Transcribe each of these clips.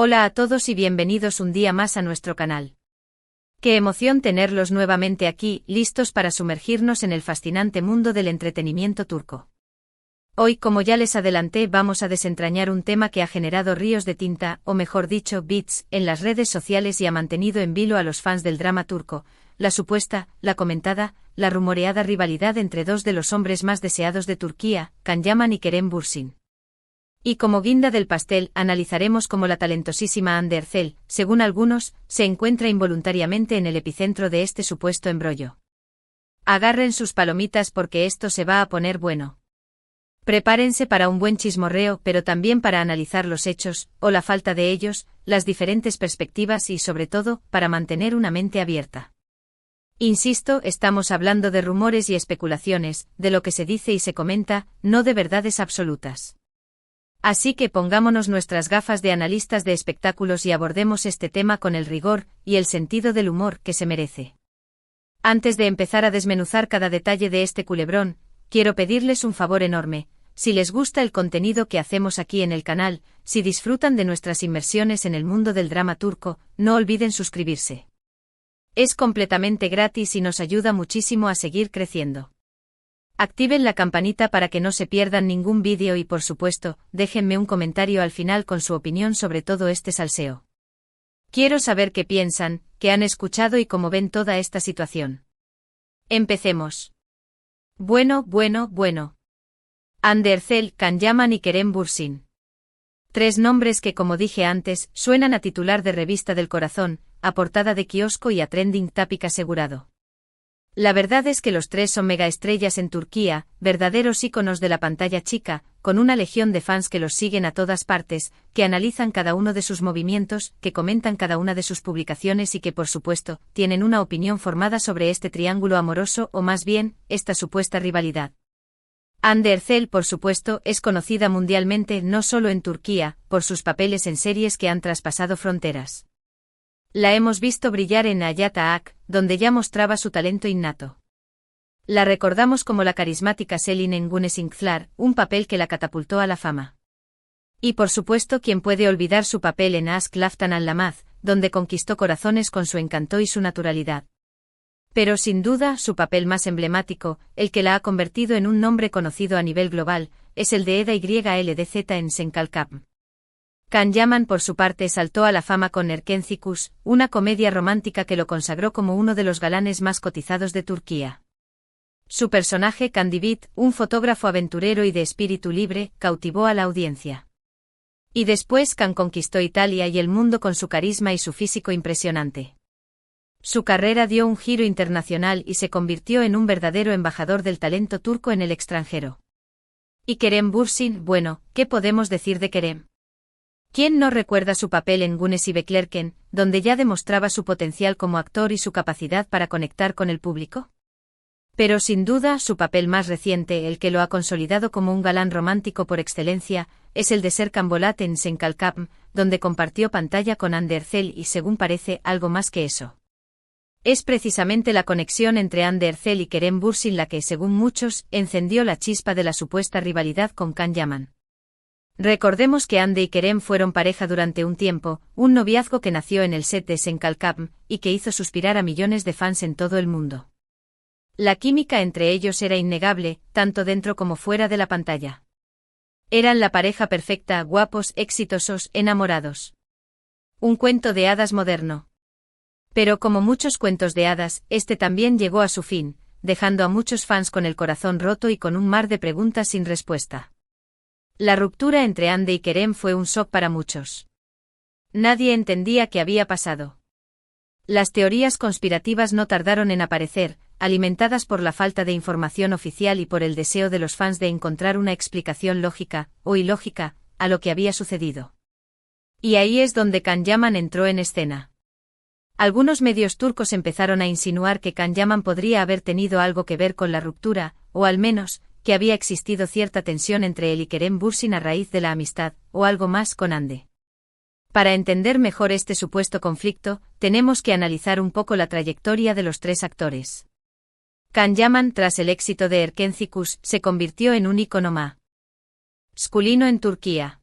Hola a todos y bienvenidos un día más a nuestro canal. Qué emoción tenerlos nuevamente aquí, listos para sumergirnos en el fascinante mundo del entretenimiento turco. Hoy, como ya les adelanté, vamos a desentrañar un tema que ha generado ríos de tinta, o mejor dicho, bits, en las redes sociales y ha mantenido en vilo a los fans del drama turco, la supuesta, la comentada, la rumoreada rivalidad entre dos de los hombres más deseados de Turquía, Can Yaman y Kerem Bürsin. Y como guinda del pastel, analizaremos cómo la talentosísima Hande Erçel, según algunos, se encuentra involuntariamente en el epicentro de este supuesto embrollo. Agarren sus palomitas porque esto se va a poner bueno. Prepárense para un buen chismorreo, pero también para analizar los hechos, o la falta de ellos, las diferentes perspectivas y sobre todo, para mantener una mente abierta. Insisto, estamos hablando de rumores y especulaciones, de lo que se dice y se comenta, no de verdades absolutas. Así que pongámonos nuestras gafas de analistas de espectáculos y abordemos este tema con el rigor y el sentido del humor que se merece. Antes de empezar a desmenuzar cada detalle de este culebrón, quiero pedirles un favor enorme. Si les gusta el contenido que hacemos aquí en el canal, si disfrutan de nuestras inmersiones en el mundo del drama turco, no olviden suscribirse. Es completamente gratis y nos ayuda muchísimo a seguir creciendo. Activen la campanita para que no se pierdan ningún vídeo y por supuesto, déjenme un comentario al final con su opinión sobre todo este salseo. Quiero saber qué piensan, qué han escuchado y cómo ven toda esta situación. Empecemos. Bueno. Hande Erçel, Can Yaman y Kerem Bürsin. Tres nombres que, como dije antes, suenan a titular de revista del corazón, a portada de kiosco y a trending topic asegurado. La verdad es que los tres son megaestrellas en Turquía, verdaderos íconos de la pantalla chica, con una legión de fans que los siguen a todas partes, que analizan cada uno de sus movimientos, que comentan cada una de sus publicaciones y que por supuesto, tienen una opinión formada sobre este triángulo amoroso o más bien, esta supuesta rivalidad. Hande Erçel, por supuesto, es conocida mundialmente no solo en Turquía, por sus papeles en series que han traspasado fronteras. La hemos visto brillar en Hayat Ağak, donde ya mostraba su talento innato. La recordamos como la carismática Selin en Güneş İnkler, un papel que la catapultó a la fama. Y por supuesto, ¿quién puede olvidar su papel en Aşk Laftan Anlamaz, donde conquistó corazones con su encanto y su naturalidad? Pero sin duda, su papel más emblemático, el que la ha convertido en un nombre conocido a nivel global, es el de Eda YLDZ en Sen Kalkam. Can Yaman por su parte saltó a la fama con Erkencikus, una comedia romántica que lo consagró como uno de los galanes más cotizados de Turquía. Su personaje Candibit, un fotógrafo aventurero y de espíritu libre, cautivó a la audiencia. Y después Can conquistó Italia y el mundo con su carisma y su físico impresionante. Su carrera dio un giro internacional y se convirtió en un verdadero embajador del talento turco en el extranjero. Y Kerem Bürsin, bueno, ¿qué podemos decir de Kerem? ¿Quién no recuerda su papel en Güneş Beklerken, donde ya demostraba su potencial como actor y su capacidad para conectar con el público? Pero sin duda, su papel más reciente, el que lo ha consolidado como un galán romántico por excelencia, es el de Serkan Bolat en Sen Kalkam, donde compartió pantalla con Hande Erçel y según parece, algo más que eso. Es precisamente la conexión entre Hande Erçel y Kerem Bürsin la que, según muchos, encendió la chispa de la supuesta rivalidad con Can Yaman. Recordemos que Hande y Kerem fueron pareja durante un tiempo, un noviazgo que nació en el set de Sen Kalkam, y que hizo suspirar a millones de fans en todo el mundo. La química entre ellos era innegable, tanto dentro como fuera de la pantalla. Eran la pareja perfecta, guapos, exitosos, enamorados. Un cuento de hadas moderno. Pero como muchos cuentos de hadas, este también llegó a su fin, dejando a muchos fans con el corazón roto y con un mar de preguntas sin respuesta. La ruptura entre Hande y Kerem fue un shock para muchos. Nadie entendía qué había pasado. Las teorías conspirativas no tardaron en aparecer, alimentadas por la falta de información oficial y por el deseo de los fans de encontrar una explicación lógica, o ilógica, a lo que había sucedido. Y ahí es donde Can Yaman entró en escena. Algunos medios turcos empezaron a insinuar que Can Yaman podría haber tenido algo que ver con la ruptura, o al menos, que había existido cierta tensión entre él y Kerem Bürsin a raíz de la amistad, o algo más con Hande. Para entender mejor este supuesto conflicto, tenemos que analizar un poco la trayectoria de los tres actores. Can Yaman, tras el éxito de Erkencikus, se convirtió en un ícono masculino en Turquía.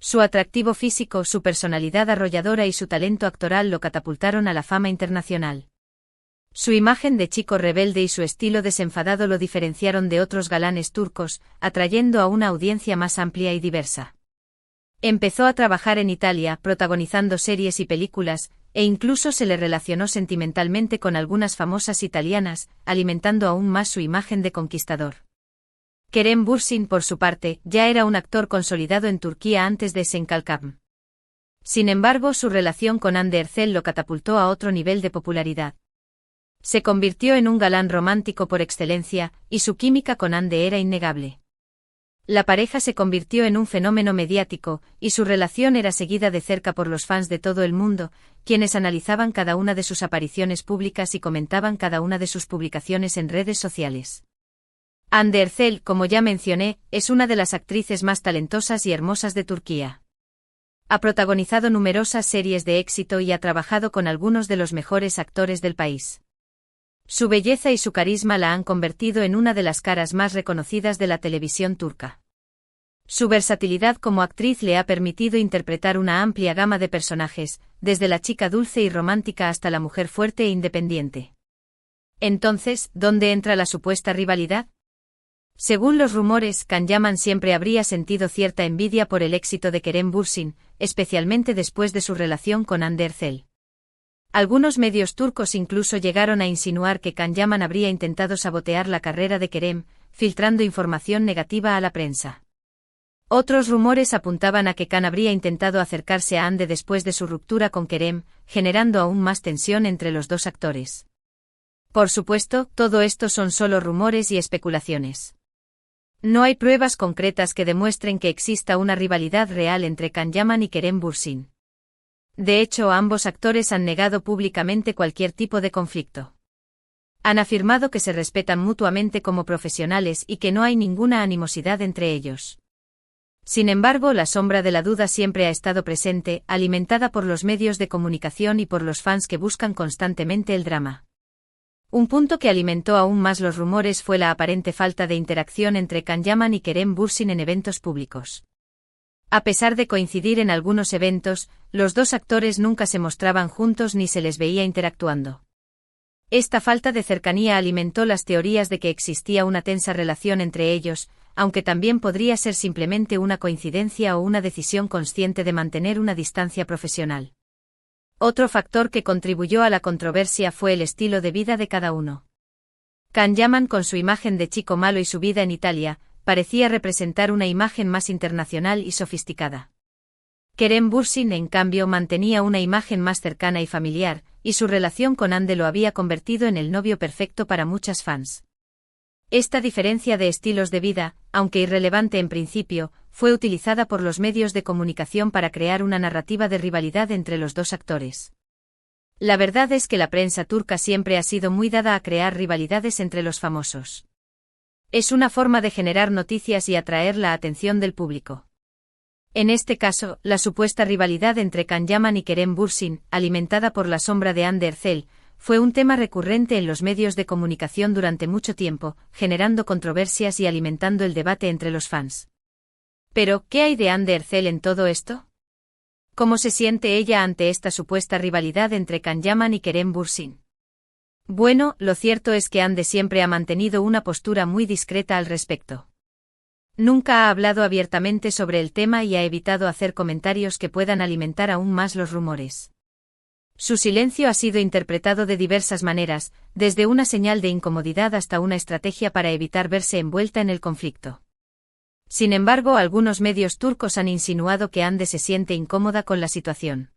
Su atractivo físico, su personalidad arrolladora y su talento actoral lo catapultaron a la fama internacional. Su imagen de chico rebelde y su estilo desenfadado lo diferenciaron de otros galanes turcos, atrayendo a una audiencia más amplia y diversa. Empezó a trabajar en Italia, protagonizando series y películas, e incluso se le relacionó sentimentalmente con algunas famosas italianas, alimentando aún más su imagen de conquistador. Kerem Bürsin, por su parte, ya era un actor consolidado en Turquía antes de Senkalkam. Sin embargo, su relación con Hande Erçel lo catapultó a otro nivel de popularidad. Se convirtió en un galán romántico por excelencia, y su química con Hande era innegable. La pareja se convirtió en un fenómeno mediático, y su relación era seguida de cerca por los fans de todo el mundo, quienes analizaban cada una de sus apariciones públicas y comentaban cada una de sus publicaciones en redes sociales. Hande Erçel, como ya mencioné, es una de las actrices más talentosas y hermosas de Turquía. Ha protagonizado numerosas series de éxito y ha trabajado con algunos de los mejores actores del país. Su belleza y su carisma la han convertido en una de las caras más reconocidas de la televisión turca. Su versatilidad como actriz le ha permitido interpretar una amplia gama de personajes, desde la chica dulce y romántica hasta la mujer fuerte e independiente. Entonces, ¿dónde entra la supuesta rivalidad? Según los rumores, Can Yaman siempre habría sentido cierta envidia por el éxito de Kerem Bürsin, especialmente después de su relación con Hande Erçel. Algunos medios turcos incluso llegaron a insinuar que Can Yaman habría intentado sabotear la carrera de Kerem, filtrando información negativa a la prensa. Otros rumores apuntaban a que Can habría intentado acercarse a Hande después de su ruptura con Kerem, generando aún más tensión entre los dos actores. Por supuesto, todo esto son solo rumores y especulaciones. No hay pruebas concretas que demuestren que exista una rivalidad real entre Can Yaman y Kerem Bürsin. De hecho, ambos actores han negado públicamente cualquier tipo de conflicto. Han afirmado que se respetan mutuamente como profesionales y que no hay ninguna animosidad entre ellos. Sin embargo, la sombra de la duda siempre ha estado presente, alimentada por los medios de comunicación y por los fans que buscan constantemente el drama. Un punto que alimentó aún más los rumores fue la aparente falta de interacción entre Can Yaman y Kerem Bürsin en eventos públicos. A pesar de coincidir en algunos eventos, los dos actores nunca se mostraban juntos ni se les veía interactuando. Esta falta de cercanía alimentó las teorías de que existía una tensa relación entre ellos, aunque también podría ser simplemente una coincidencia o una decisión consciente de mantener una distancia profesional. Otro factor que contribuyó a la controversia fue el estilo de vida de cada uno. Can Yaman, con su imagen de chico malo y su vida en Italia, parecía representar una imagen más internacional y sofisticada. Kerem Bürsin, en cambio, mantenía una imagen más cercana y familiar, y su relación con Hande lo había convertido en el novio perfecto para muchas fans. Esta diferencia de estilos de vida, aunque irrelevante en principio, fue utilizada por los medios de comunicación para crear una narrativa de rivalidad entre los dos actores. La verdad es que la prensa turca siempre ha sido muy dada a crear rivalidades entre los famosos. Es una forma de generar noticias y atraer la atención del público. En este caso, la supuesta rivalidad entre Can Yaman y Kerem Bürsin, alimentada por la sombra de Hande Erçel, fue un tema recurrente en los medios de comunicación durante mucho tiempo, generando controversias y alimentando el debate entre los fans. Pero, ¿qué hay de Hande Erçel en todo esto? ¿Cómo se siente ella ante esta supuesta rivalidad entre Can Yaman y Kerem Bürsin? Bueno, lo cierto es que Hande siempre ha mantenido una postura muy discreta al respecto. Nunca ha hablado abiertamente sobre el tema y ha evitado hacer comentarios que puedan alimentar aún más los rumores. Su silencio ha sido interpretado de diversas maneras, desde una señal de incomodidad hasta una estrategia para evitar verse envuelta en el conflicto. Sin embargo, algunos medios turcos han insinuado que Hande se siente incómoda con la situación.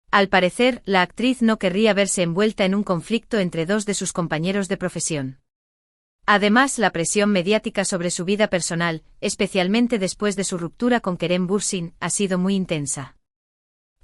Al parecer, la actriz no querría verse envuelta en un conflicto entre dos de sus compañeros de profesión. Además, la presión mediática sobre su vida personal, especialmente después de su ruptura con Kerem Bürsin, ha sido muy intensa.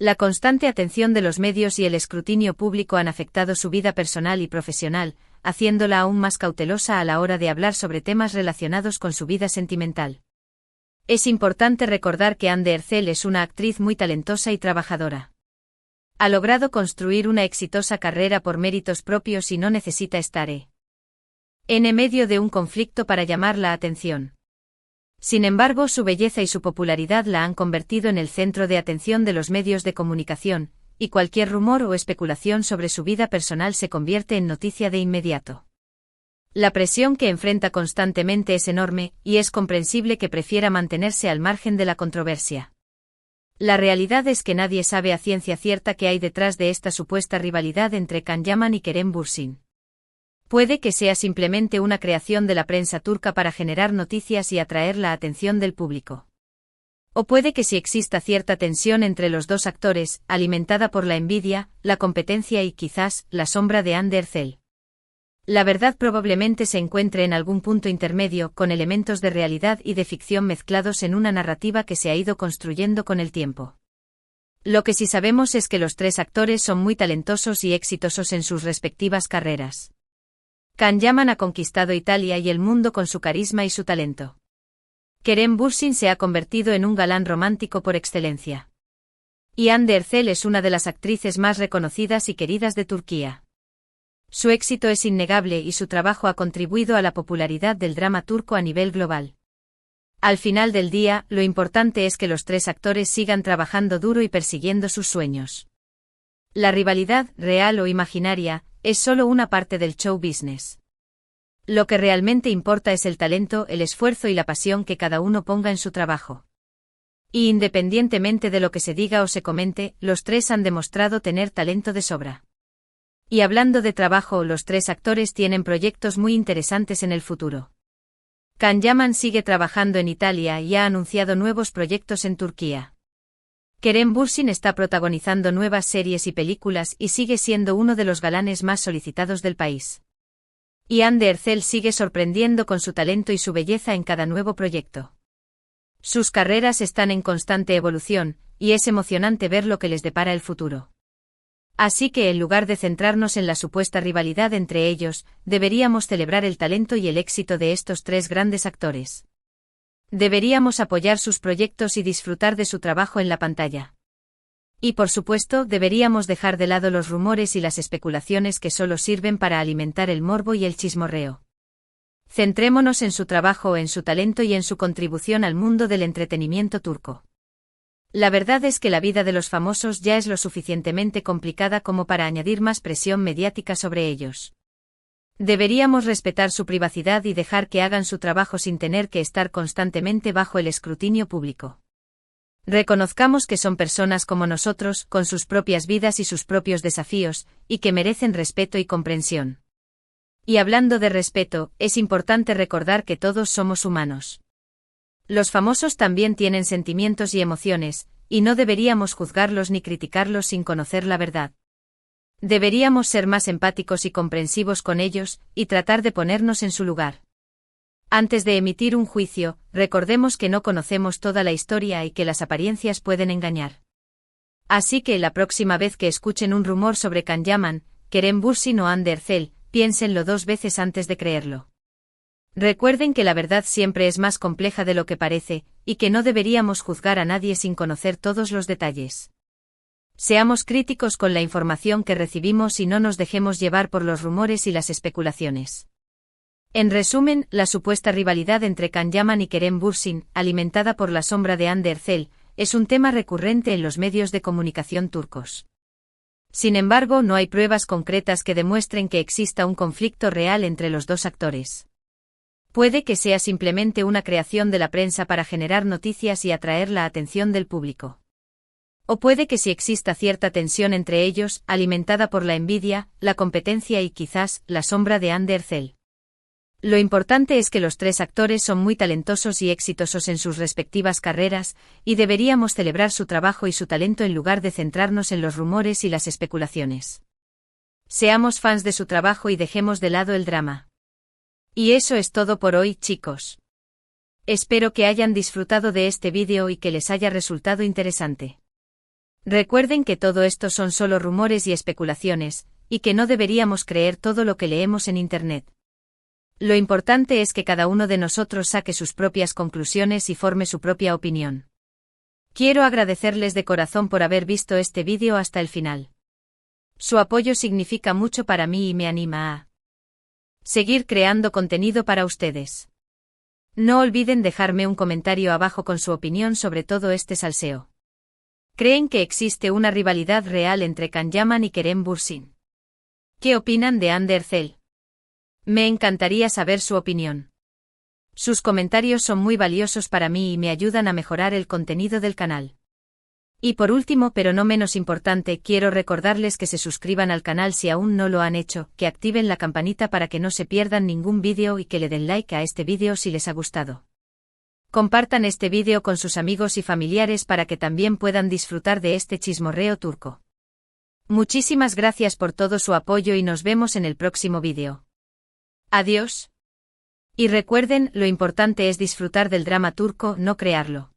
La constante atención de los medios y el escrutinio público han afectado su vida personal y profesional, haciéndola aún más cautelosa a la hora de hablar sobre temas relacionados con su vida sentimental. Es importante recordar que Hande Erçel es una actriz muy talentosa y trabajadora. Ha logrado construir una exitosa carrera por méritos propios y no necesita estar en medio de un conflicto para llamar la atención. Sin embargo, su belleza y su popularidad la han convertido en el centro de atención de los medios de comunicación, y cualquier rumor o especulación sobre su vida personal se convierte en noticia de inmediato. La presión que enfrenta constantemente es enorme, y es comprensible que prefiera mantenerse al margen de la controversia. La realidad es que nadie sabe a ciencia cierta qué hay detrás de esta supuesta rivalidad entre Can Yaman y Kerem Bürsin. Puede que sea simplemente una creación de la prensa turca para generar noticias y atraer la atención del público. O puede que sí exista cierta tensión entre los dos actores, alimentada por la envidia, la competencia y quizás la sombra de Hande Erçel. La verdad probablemente se encuentre en algún punto intermedio, con elementos de realidad y de ficción mezclados en una narrativa que se ha ido construyendo con el tiempo. Lo que sí sabemos es que los tres actores son muy talentosos y exitosos en sus respectivas carreras. Can Yaman ha conquistado Italia y el mundo con su carisma y su talento. Kerem Bürsin se ha convertido en un galán romántico por excelencia. Y Hande Erçel es una de las actrices más reconocidas y queridas de Turquía. Su éxito es innegable y su trabajo ha contribuido a la popularidad del drama turco a nivel global. Al final del día, lo importante es que los tres actores sigan trabajando duro y persiguiendo sus sueños. La rivalidad, real o imaginaria, es solo una parte del show business. Lo que realmente importa es el talento, el esfuerzo y la pasión que cada uno ponga en su trabajo. Y independientemente de lo que se diga o se comente, los tres han demostrado tener talento de sobra. Y hablando de trabajo, los tres actores tienen proyectos muy interesantes en el futuro. Can Yaman sigue trabajando en Italia y ha anunciado nuevos proyectos en Turquía. Kerem Bürsin está protagonizando nuevas series y películas y sigue siendo uno de los galanes más solicitados del país. Y Hande Erçel sigue sorprendiendo con su talento y su belleza en cada nuevo proyecto. Sus carreras están en constante evolución, y es emocionante ver lo que les depara el futuro. Así que en lugar de centrarnos en la supuesta rivalidad entre ellos, deberíamos celebrar el talento y el éxito de estos tres grandes actores. Deberíamos apoyar sus proyectos y disfrutar de su trabajo en la pantalla. Y por supuesto, deberíamos dejar de lado los rumores y las especulaciones que solo sirven para alimentar el morbo y el chismorreo. Centrémonos en su trabajo, en su talento y en su contribución al mundo del entretenimiento turco. La verdad es que la vida de los famosos ya es lo suficientemente complicada como para añadir más presión mediática sobre ellos. Deberíamos respetar su privacidad y dejar que hagan su trabajo sin tener que estar constantemente bajo el escrutinio público. Reconozcamos que son personas como nosotros, con sus propias vidas y sus propios desafíos, y que merecen respeto y comprensión. Y hablando de respeto, es importante recordar que todos somos humanos. Los famosos también tienen sentimientos y emociones, y no deberíamos juzgarlos ni criticarlos sin conocer la verdad. Deberíamos ser más empáticos y comprensivos con ellos, y tratar de ponernos en su lugar. Antes de emitir un juicio, recordemos que no conocemos toda la historia y que las apariencias pueden engañar. Así que la próxima vez que escuchen un rumor sobre Can Yaman, Kerem Bürsin o Hande Erçel, piénsenlo dos veces antes de creerlo. Recuerden que la verdad siempre es más compleja de lo que parece, y que no deberíamos juzgar a nadie sin conocer todos los detalles. Seamos críticos con la información que recibimos y no nos dejemos llevar por los rumores y las especulaciones. En resumen, la supuesta rivalidad entre Can Yaman y Kerem Bürsin, alimentada por la sombra de Hande Erçel, es un tema recurrente en los medios de comunicación turcos. Sin embargo, no hay pruebas concretas que demuestren que exista un conflicto real entre los dos actores. Puede que sea simplemente una creación de la prensa para generar noticias y atraer la atención del público. O puede que sí exista cierta tensión entre ellos, alimentada por la envidia, la competencia y quizás la sombra de Hande Erçel. Lo importante es que los tres actores son muy talentosos y exitosos en sus respectivas carreras, y deberíamos celebrar su trabajo y su talento en lugar de centrarnos en los rumores y las especulaciones. Seamos fans de su trabajo y dejemos de lado el drama. Y eso es todo por hoy, chicos. Espero que hayan disfrutado de este vídeo y que les haya resultado interesante. Recuerden que todo esto son solo rumores y especulaciones, y que no deberíamos creer todo lo que leemos en Internet. Lo importante es que cada uno de nosotros saque sus propias conclusiones y forme su propia opinión. Quiero agradecerles de corazón por haber visto este vídeo hasta el final. Su apoyo significa mucho para mí y me anima a seguir creando contenido para ustedes. No olviden dejarme un comentario abajo con su opinión sobre todo este salseo. ¿Creen que existe una rivalidad real entre Can Yaman y Kerem Bürsin? ¿Qué opinan de Ander Cell? Me encantaría saber su opinión. Sus comentarios son muy valiosos para mí y me ayudan a mejorar el contenido del canal. Y por último, pero no menos importante, quiero recordarles que se suscriban al canal si aún no lo han hecho, que activen la campanita para que no se pierdan ningún vídeo y que le den like a este vídeo si les ha gustado. Compartan este vídeo con sus amigos y familiares para que también puedan disfrutar de este chismorreo turco. Muchísimas gracias por todo su apoyo y nos vemos en el próximo vídeo. Adiós. Y recuerden, lo importante es disfrutar del drama turco, no crearlo.